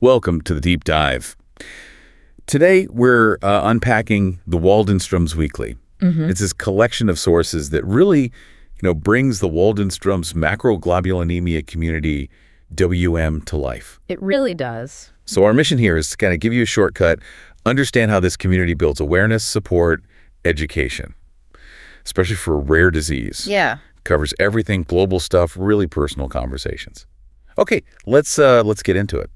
Welcome to the Deep Dive. Today, we're unpacking the Waldenstrom's Weekly. It's this collection of sources that really, brings the Waldenstrom's macroglobulinemia community, WM, to life. It really does. So our mission here is to kind of give you a shortcut, understand how this community builds awareness, support, education, especially for a rare disease. Yeah. Covers everything, global stuff, really personal conversations. Okay, let's get into it.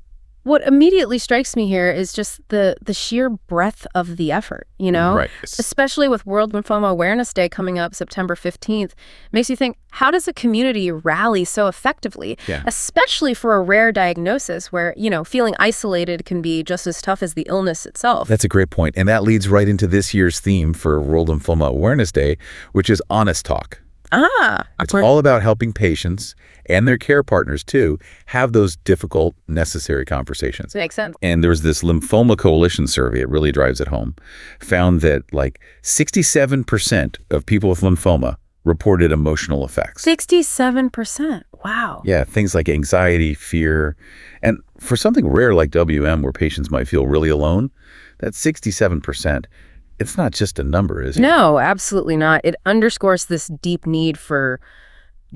What immediately strikes me here is just the sheer breadth of the effort, Right. Especially with World Lymphoma Awareness Day coming up September 15th. Makes you think, how does a community rally so effectively, especially for a rare diagnosis where, feeling isolated can be just as tough as the illness itself? That's a great point. And that leads right into this year's theme for World Lymphoma Awareness Day, which is Honest Talk. It's all about helping patients and their care partners, too, have those difficult, necessary conversations. Makes sense. And there's this Lymphoma Coalition survey, it really drives it home, found that 67% of people with lymphoma reported emotional effects. 67%. Wow. Yeah, things like anxiety, fear. And for something rare like WM, where patients might feel really alone, that's 67%. It's not just a number, is it? No, absolutely not. It underscores this deep need for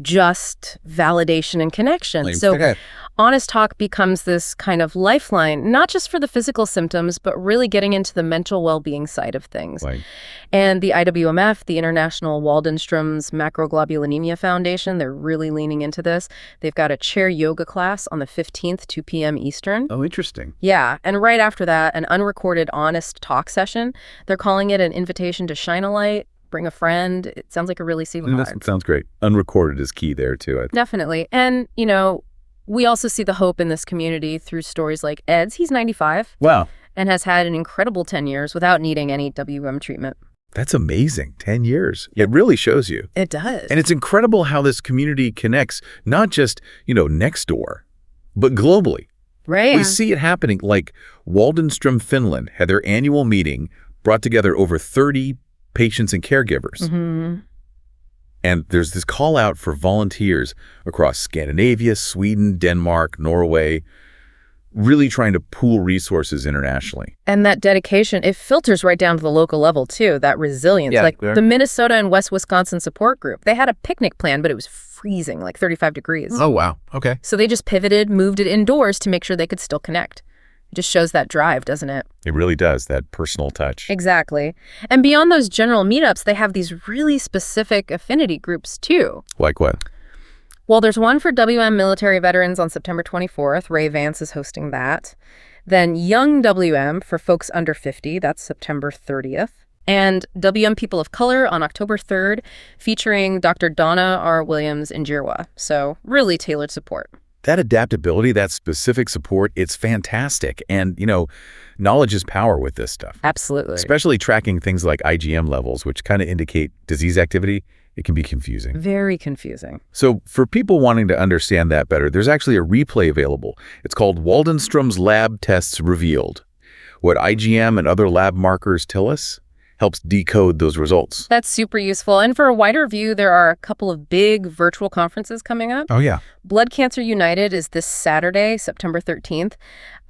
just validation and connection. So Honest Talk becomes this kind of lifeline, not just for the physical symptoms, but really getting into the mental well-being side of things. Right. And the IWMF, the International Waldenstrom's Macroglobulinemia Foundation, they're really leaning into this. They've got a chair yoga class on the 15th, 2 p.m. Eastern. Oh, interesting. Yeah, and right after that, an unrecorded Honest Talk session. They're calling it an invitation to shine a light. Bring a friend. It sounds like a really soothing vibe. That sounds great. Unrecorded is key there, too. Definitely. And, we also see the hope in this community through stories like Ed's. He's 95. Wow. And has had an incredible 10 years without needing any WM treatment. That's amazing. 10 years. It really shows you. It does. And it's incredible how this community connects, not just, next door, but globally. Right. We see it happening. Like Waldenstrom, Finland had their annual meeting, brought together over 30 patients and caregivers. And there's this call out for volunteers across Scandinavia, Sweden, Denmark, Norway, really trying to pool resources internationally. And that dedication, it filters right down to the local level, too, that resilience. The Minnesota and West Wisconsin support group, they had a picnic plan, but it was freezing, 35 degrees. Oh, wow. Okay. So they just pivoted, moved it indoors to make sure they could still connect. It just shows that drive, doesn't it? It really does, that personal touch. Exactly. And beyond those general meetups, they have these really specific affinity groups, too. Like what? Well, there's one for WM military veterans on September 24th. Ray Vance is hosting that. Then Young WM for folks under 50. That's September 30th. And WM People of Color on October 3rd, featuring Dr. Donna R. Williams in Jirwa. So really tailored support. That adaptability, that specific support, it's fantastic. And, knowledge is power with this stuff. Absolutely. Especially tracking things like IgM levels, which kind of indicate disease activity. It can be confusing. Very confusing. So for people wanting to understand that better, there's actually a replay available. It's called Waldenstrom's Lab Tests Revealed. What IgM and other lab markers tell us helps decode those results. That's super useful. And for a wider view, there are a couple of big virtual conferences coming up. Oh, yeah. Blood Cancer United is this Saturday, September 13th,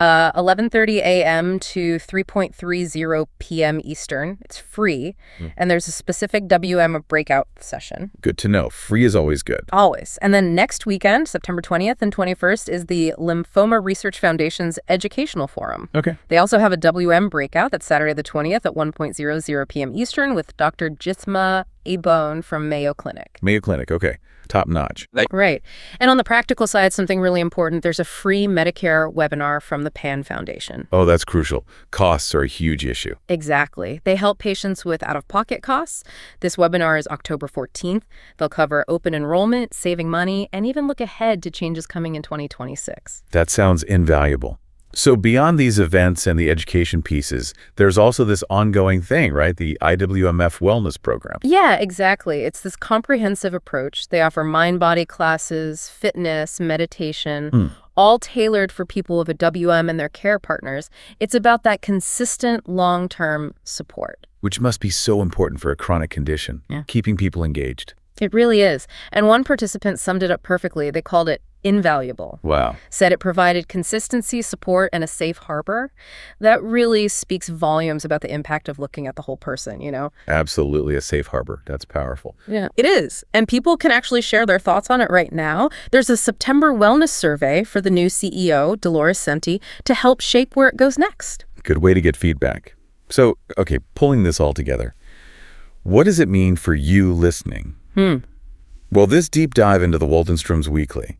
11:30 a.m. to 3:30 p.m. Eastern. It's free. And there's a specific WM breakout session. Good to know. Free is always good. Always. And then next weekend, September 20th and 21st, is the Lymphoma Research Foundation's Educational Forum. Okay. They also have a WM breakout. That's Saturday the 20th at 1:00 p.m. Eastern with Dr. Jisma Abone from Mayo Clinic. Mayo Clinic, okay. Top notch. Right. And on the practical side, something really important, there's a free Medicare webinar from the PAN Foundation. Oh, that's crucial. Costs are a huge issue. Exactly. They help patients with out-of-pocket costs. This webinar is October 14th. They'll cover open enrollment, saving money, and even look ahead to changes coming in 2026. That sounds invaluable. So beyond these events and the education pieces, there's also this ongoing thing, right? The IWMF wellness program. Yeah, exactly. It's this comprehensive approach. They offer mind-body classes, fitness, meditation, all tailored for people with a WM and their care partners. It's about that consistent long-term support. Which must be so important for a chronic condition, keeping people engaged. It really is. And one participant summed it up perfectly. They called it invaluable. Wow. Said it provided consistency, support, and a safe harbor. That really speaks volumes about the impact of looking at the whole person, you know? Absolutely a safe harbor. That's powerful. Yeah, it is. And people can actually share their thoughts on it right now. There's a September wellness survey for the new CEO, Dolores Senti, to help shape where it goes next. Good way to get feedback. So, okay, pulling this all together, what does it mean for you listening? Well, this deep dive into the Waldenstrom's Weekly,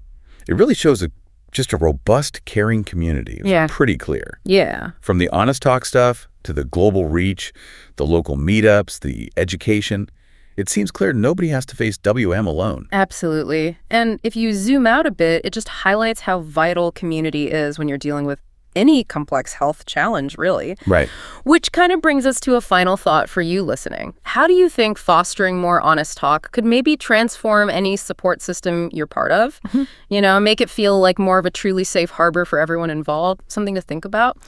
it really shows just a robust, caring community. It's pretty clear. Yeah. From the honest talk stuff to the global reach, the local meetups, the education, it seems clear nobody has to face WM alone. Absolutely. And if you zoom out a bit, it just highlights how vital community is when you're dealing with any complex health challenge, really. Right. Which kind of brings us to a final thought for you listening. How do you think fostering more honest talk could maybe transform any support system you're part of? You know, make it feel like more of a truly safe harbor for everyone involved? Something to think about?